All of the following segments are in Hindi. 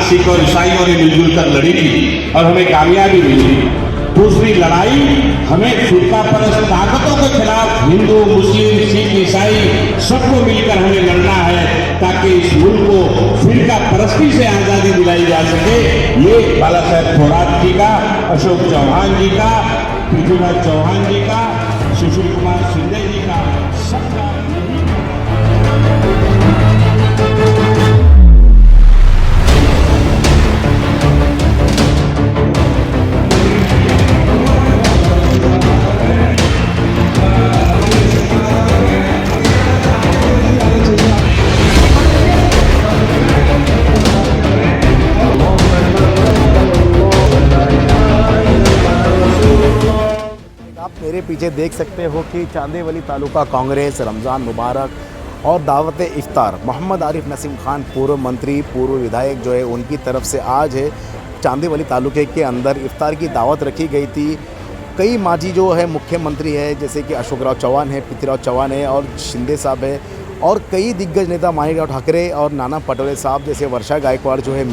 सिख और ईसाइयों ने मिलजुल कर लड़ी थी और हमें कामयाबी मिली। दूसरी लड़ाई हमें फिरका परस्त ताकतों के खिलाफ हिंदू, मुस्लिम, सिख, ईसाई सबको मिलकर हमें लड़ना है ताकि इस मुल्क को फिरका परस्ती से आज़ादी दिलाई जा सके। ये बाला साहेब थोराट जी का, अशोक चौहान जी का, पृथ्वीराज चौहान जी का, सुशील कुमार शिंदे जी का सबका आप मेरे पीछे देख सकते हो कि चांदेवली तालुका कांग्रेस रमज़ान मुबारक और दावत इफ्तार मोहम्मद आरिफ नसीम खान पूर्व मंत्री पूर्व विधायक जो है उनकी तरफ से आज है चांदेवली तालुके के अंदर इफ्तार की दावत रखी गई थी। कई माजी जो है मुख्यमंत्री है जैसे कि अशोक राव चौहान है, पृथ्वीराज चौहान है और शिंदे साहब है और कई दिग्गज नेता माणिकराव ठाकरे और नाना पटोले साहब जैसे वर्षा गायकवाड़ जो है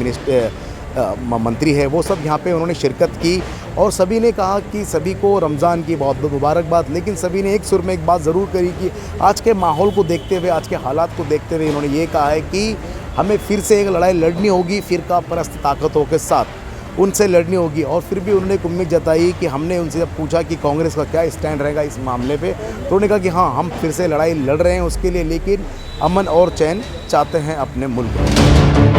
मंत्री है वो सब यहाँ पे उन्होंने शिरकत की और सभी ने कहा कि सभी को रमज़ान की बहुत बहुत मुबारकबाद। लेकिन सभी ने एक सुर में एक बात ज़रूर करी कि आज के माहौल को देखते हुए, आज के हालात को देखते हुए इन्होंने ये कहा है कि हमें फिर से एक लड़ाई लड़नी होगी फिरका परस्त ताकतों के साथ, उनसे लड़नी होगी। और फिर भी उन्होंने एक उम्मीद जताई कि हमने उनसे जब पूछा कि कांग्रेस का क्या स्टैंड रहेगा इस मामले पे तो उन्होंने कहा कि हाँ हम फिर से लड़ाई लड़ रहे हैं उसके लिए, लेकिन अमन और चैन चाहते हैं अपने मुल्क में।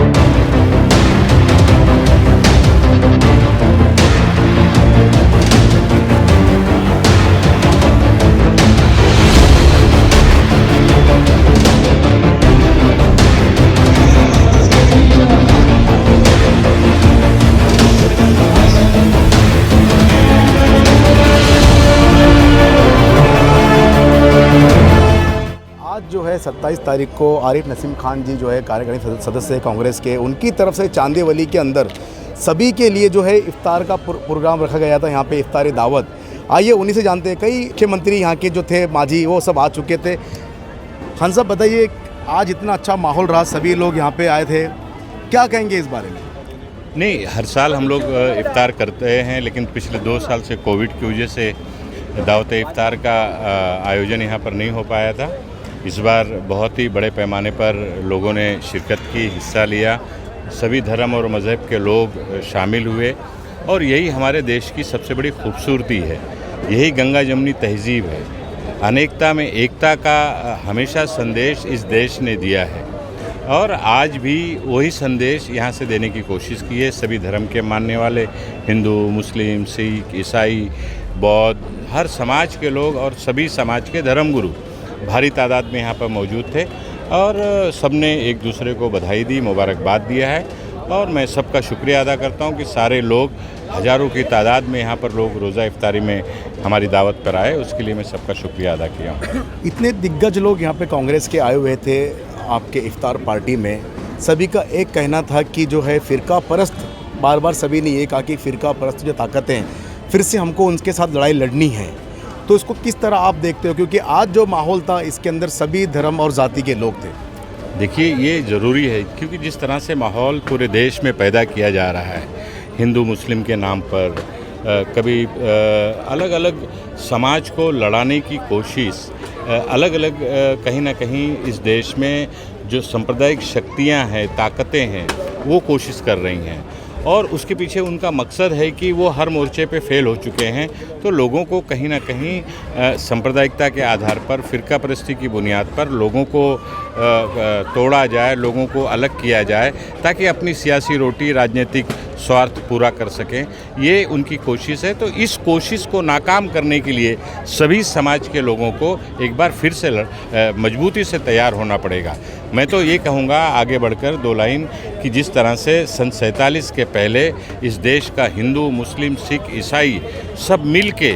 आज जो है 27 तारीख को आरिफ नसीम खान जी जो है कार्यकारिणी सदस्य है कांग्रेस के, उनकी तरफ से चांदेवली के अंदर सभी के लिए जो है इफ्तार का प्रोग्राम रखा गया था, यहाँ पे इफ्तारी दावत। आइए उन्हीं से जानते हैं, कई मुख्यमंत्री यहाँ के जो थे माजी वो सब आ चुके थे। खान साहब बताइए आज इतना अच्छा माहौल रहा, सभी लोग यहाँ पे आए थे, क्या कहेंगे इस बारे में? नहीं, हर साल हम लोग इफ्तार करते हैं लेकिन पिछले 2 साल से कोविड की वजह से दावत इफ्तार का आयोजन यहाँ पर नहीं हो पाया था। इस बार बहुत ही बड़े पैमाने पर लोगों ने शिरकत की, हिस्सा लिया, सभी धर्म और मज़हब के लोग शामिल हुए और यही हमारे देश की सबसे बड़ी खूबसूरती है, यही गंगा जमुनी तहज़ीब है। अनेकता में एकता का हमेशा संदेश इस देश ने दिया है और आज भी वही संदेश यहाँ से देने की कोशिश की है। सभी धर्म के मानने वाले हिंदू, मुस्लिम, सिख, ईसाई, बौद्ध, हर समाज के लोग और सभी समाज के धर्मगुरु भारी तादाद में यहाँ पर मौजूद थे और सबने एक दूसरे को बधाई दी, मुबारकबाद दिया है और मैं सबका शुक्रिया अदा करता हूँ कि सारे लोग हज़ारों की तादाद में यहाँ पर लोग रोज़ा इफ्तारी में हमारी दावत पर आए, उसके लिए मैं सबका शुक्रिया अदा किया हूँ। इतने दिग्गज लोग यहाँ पे कांग्रेस के आए हुए थे आपके इफ्तार पार्टी में, सभी का एक कहना था कि जो है फ़िरका परस्त, बार बार सभी ने ये कहा कि फ़िरका परस्त जो ताकतें हैं फिर से हमको उनके साथ लड़ाई लड़नी है, तो इसको किस तरह आप देखते हो? क्योंकि आज जो माहौल था इसके अंदर सभी धर्म और जाति के लोग थे। देखिए ये ज़रूरी है क्योंकि जिस तरह से माहौल पूरे देश में पैदा किया जा रहा है हिंदू मुस्लिम के नाम पर, कभी अलग अलग समाज को लड़ाने की कोशिश, अलग अलग कहीं ना कहीं इस देश में जो सांप्रदायिक शक्तियां हैं, ताकतें हैं, वो कोशिश कर रही हैं और उसके पीछे उनका मकसद है कि वो हर मोर्चे पे फेल हो चुके हैं। तो लोगों को कहीं ना कहीं सांप्रदायिकता के आधार पर, फ़िरका परस्ती की बुनियाद पर लोगों को तोड़ा जाए, लोगों को अलग किया जाए ताकि अपनी सियासी रोटी, राजनीतिक स्वार्थ पूरा कर सकें, ये उनकी कोशिश है। तो इस कोशिश को नाकाम करने के लिए सभी समाज के लोगों को एक बार फिर से मजबूती से तैयार होना पड़ेगा। मैं तो ये कहूँगा आगे बढ़कर 2 लाइन कि जिस तरह से सन 47 के पहले इस देश का हिंदू, मुस्लिम, सिख, ईसाई सब मिल के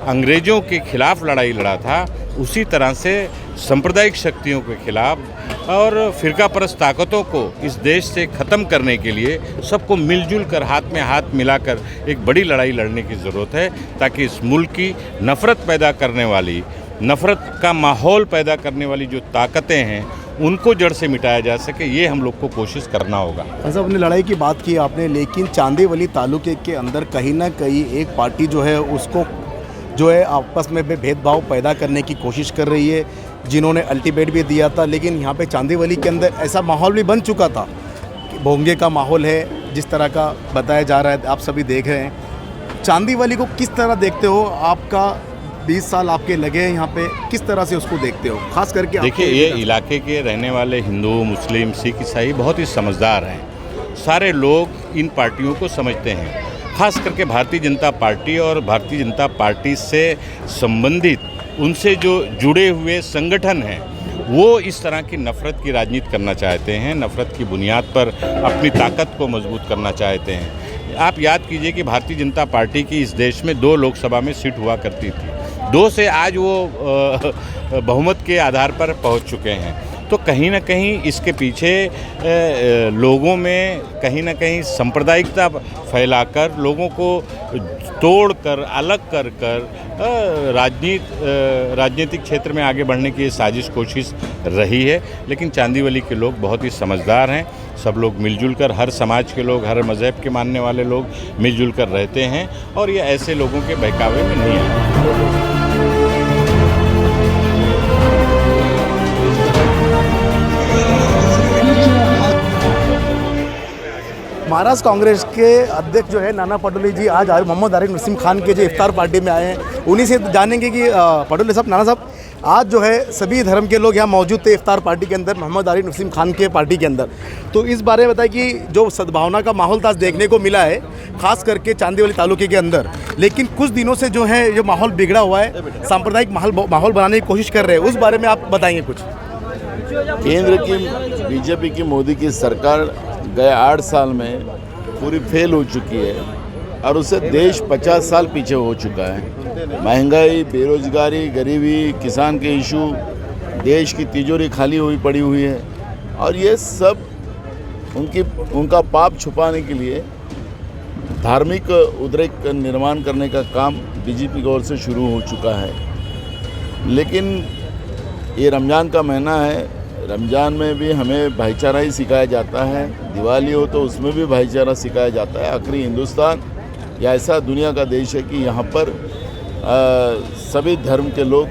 अंग्रेज़ों के खिलाफ लड़ाई लड़ा था, उसी तरह से सांप्रदायिक शक्तियों के खिलाफ और फ़िरका परस्त ताकतों को इस देश से ख़त्म करने के लिए सबको मिलजुल कर, हाथ में हाथ मिलाकर एक बड़ी लड़ाई लड़ने की ज़रूरत है ताकि इस मुल्क की नफ़रत पैदा करने वाली, नफ़रत का माहौल पैदा करने वाली जो ताकतें हैं उनको जड़ से मिटाया जा सके, ये हम लोग को कोशिश करना होगा। ऐसा अपनी लड़ाई की बात की आपने, लेकिन चांदीवली तालुके के अंदर कहीं ना कहीं एक पार्टी जो है उसको जो है आपस में भेदभाव पैदा करने की कोशिश कर रही है, जिन्होंने अल्टीमेट भी दिया था। लेकिन यहाँ पे चांदीवली के अंदर ऐसा माहौल भी बन चुका था, भोंगे का माहौल है जिस तरह का बताया जा रहा है, आप सभी देख रहे हैं। चांदीवली को किस तरह देखते हो? आपका 20 साल आपके लगे हैं यहाँ पे, किस तरह से उसको देखते हो? खास करके देखिए, ये इलाके के रहने वाले हिंदू, मुस्लिम, सिख, ईसाई बहुत ही समझदार हैं। सारे लोग इन पार्टियों को समझते हैं, खास करके भारतीय जनता पार्टी और भारतीय जनता पार्टी से संबंधित उनसे जो जुड़े हुए संगठन हैं, वो इस तरह की नफ़रत की राजनीति करना चाहते हैं, नफ़रत की बुनियाद पर अपनी ताकत को मजबूत करना चाहते हैं। आप याद कीजिए कि भारतीय जनता पार्टी की इस देश में 2 लोकसभा में सीट हुआ करती थी, 2 से आज वो बहुमत के आधार पर पहुंच चुके हैं। तो कहीं ना कहीं इसके पीछे लोगों में कहीं ना कहीं सांप्रदायिकता फैलाकर, लोगों को तोड़कर, अलग कर राजनीतिक क्षेत्र में आगे बढ़ने की साजिश कोशिश रही है। लेकिन चांदीवली के लोग बहुत ही समझदार हैं, सब लोग मिलजुल कर, हर समाज के लोग, हर मज़हब के मानने वाले लोग मिलजुल कर रहते हैं और ये ऐसे लोगों के बहकावे में नहीं है। महाराष्ट्र कांग्रेस के अध्यक्ष जो है नाना पटोले जी आज आए, मोहम्मद आरिफ नसीम खान के जो इफ्तार पार्टी में आए हैं, उन्हीं से जानेंगे कि पटोले साहब, नाना साहब, आज जो है सभी धर्म के लोग यहाँ मौजूद थे इफ्तार पार्टी के अंदर, मोहम्मद आरिफ नसीम खान के पार्टी के अंदर। तो इस बारे में बताएं कि जो सद्भावना का माहौल था देखने को मिला है, खास करके चांदीवली तालुके के अंदर, लेकिन कुछ दिनों से जो है जो माहौल बिगड़ा हुआ है, सांप्रदायिक माहौल बनाने की कोशिश कर रहे हैं, उस बारे में आप बताएंगे कुछ? केंद्र की बीजेपी की, मोदी की सरकार गए 8 साल में पूरी फेल हो चुकी है और उससे देश 50 साल पीछे हो चुका है। महंगाई, बेरोजगारी, गरीबी, किसान के इशू, देश की तिजोरी खाली हुई पड़ी हुई है और ये सब उनका पाप छुपाने के लिए धार्मिक उद्रेक का निर्माण करने का काम बीजेपी की ओर से शुरू हो चुका है। लेकिन ये रमज़ान का महीना है, रमज़ान में भी हमें भाईचारा ही सिखाया जाता है, दिवाली हो तो उसमें भी भाईचारा सिखाया जाता है। आखिरी हिंदुस्तान या ऐसा दुनिया का देश है कि यहाँ पर सभी धर्म के लोग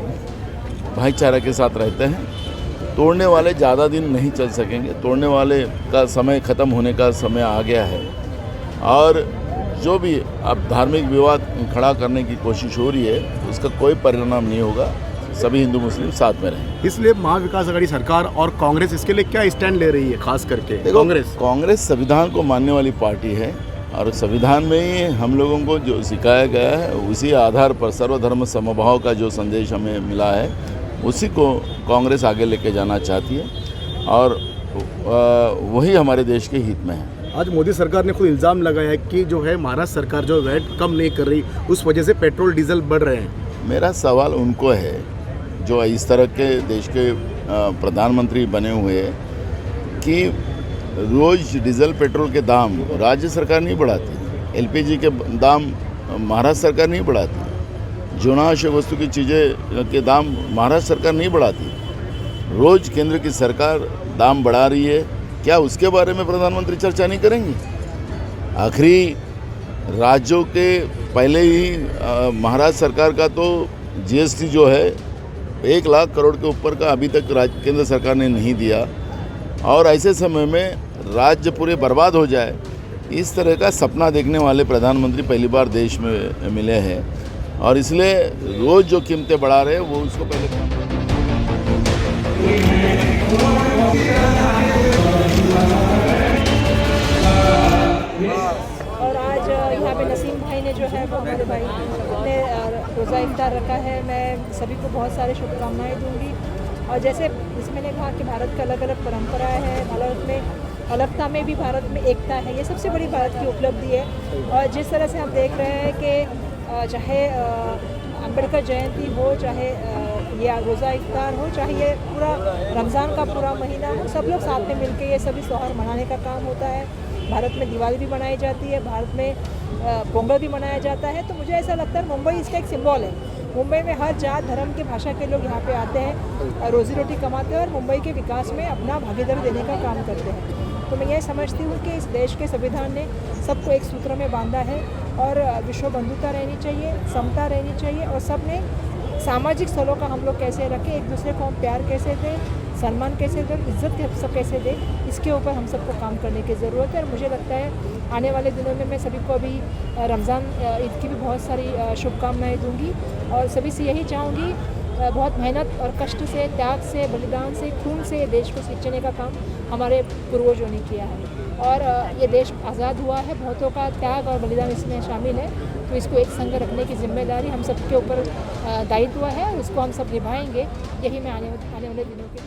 भाईचारा के साथ रहते हैं। तोड़ने वाले ज़्यादा दिन नहीं चल सकेंगे, तोड़ने वाले का समय ख़त्म होने का समय आ गया है और जो भी अब धार्मिक विवाद खड़ा करने की कोशिश हो रही है उसका कोई परिणाम नहीं होगा। सभी हिंदू मुस्लिम साथ में रहें। इसलिए महाविकास आघाड़ी सरकार और कांग्रेस इसके लिए क्या स्टैंड ले रही है? खास करके कांग्रेस संविधान को मानने वाली पार्टी है और संविधान में ही हम लोगों को जो सिखाया गया है उसी आधार पर सर्वधर्म समभाव का जो संदेश हमें मिला है उसी को कांग्रेस आगे लेके जाना चाहती है और वही हमारे देश के हित में है। आज मोदी सरकार ने खुद इल्ज़ाम लगाया है कि जो है महाराष्ट्र सरकार जो वैट कम नहीं कर रही, उस वजह से पेट्रोल डीजल बढ़ रहे हैं। मेरा सवाल उनको है जो इस तरह के देश के प्रधानमंत्री बने हुए कि रोज़ डीजल पेट्रोल के दाम राज्य सरकार नहीं बढ़ाती, एलपीजी के दाम महाराष्ट्र सरकार नहीं बढ़ाती, जीवनावश्यक वस्तु की चीज़ें के दाम महाराष्ट्र सरकार नहीं बढ़ाती। रोज़ केंद्र की सरकार दाम बढ़ा रही है, क्या उसके बारे में प्रधानमंत्री चर्चा नहीं करेंगे? आखिरी राज्यों के पहले ही महाराष्ट्र सरकार का तो जीएसटी जो है 1 लाख करोड़ के ऊपर का अभी तक केंद्र सरकार ने नहीं दिया और ऐसे समय में राज्य पूरे बर्बाद हो जाए, इस तरह का सपना देखने वाले प्रधानमंत्री पहली बार देश में मिले हैं और इसलिए रोज़ जो कीमतें बढ़ा रहे हैं वो उसको पहले और आज यहाँ पे नसीम भाई ने जो है वो हमारे भाई ने रोज़ा इफ्तार रखा है। मैं सभी को बहुत सारे शुभकामनाएं दूंगी और जैसे इसमें मैंने कहा कि भारत का अलग अलग परंपराएं हैं, भारत में अलगता में भी भारत में एकता है, ये सबसे बड़ी भारत की उपलब्धि है। और जिस तरह से हम देख रहे हैं कि चाहे अम्बेडकर जयंती हो, चाहे ये रोज़ा इफ्तार हो, चाहे ये पूरा रमज़ान का पूरा महीना हो, सब लोग साथ में मिलकर ये सभी त्यौहार मनाने का काम होता है। भारत में दिवाली भी मनाई जाती है, भारत में पोंगल भी मनाया जाता है। तो मुझे ऐसा लगता है मुंबई इसका एक सिंबल है। मुंबई में हर जात धर्म के भाषा के लोग यहाँ पे आते हैं, रोजी रोटी कमाते हैं और मुंबई के विकास में अपना भागीदारी देने का काम करते हैं। तो मैं ये समझती हूँ कि इस देश के संविधान ने सबको एक सूत्र में बांधा है और विश्व बंधुता रहनी चाहिए, समता रहनी चाहिए और सब ने सामाजिक स्थलों का हम लोग कैसे रखें, एक दूसरे को हम प्यार कैसे दें, सम्मान कैसे दें, इज्जत सब कैसे दें, इसके ऊपर हम सबको काम करने की ज़रूरत है। और मुझे लगता है आने वाले दिनों में मैं सभी को अभी रमज़ान ईद की भी बहुत सारी शुभकामनाएं दूंगी और सभी से यही चाहूँगी, बहुत मेहनत और कष्ट से, त्याग से, बलिदान से, खून से देश को सींचने का काम हमारे पूर्वजों ने किया है और ये देश आज़ाद हुआ है, बहुतों का त्याग और बलिदान इसमें शामिल है। तो इसको एक संग रखने की जिम्मेदारी हम सबके ऊपर दायित्व है और इसको हम सब निभाएंगे। यही मैं आने वाले दिनों के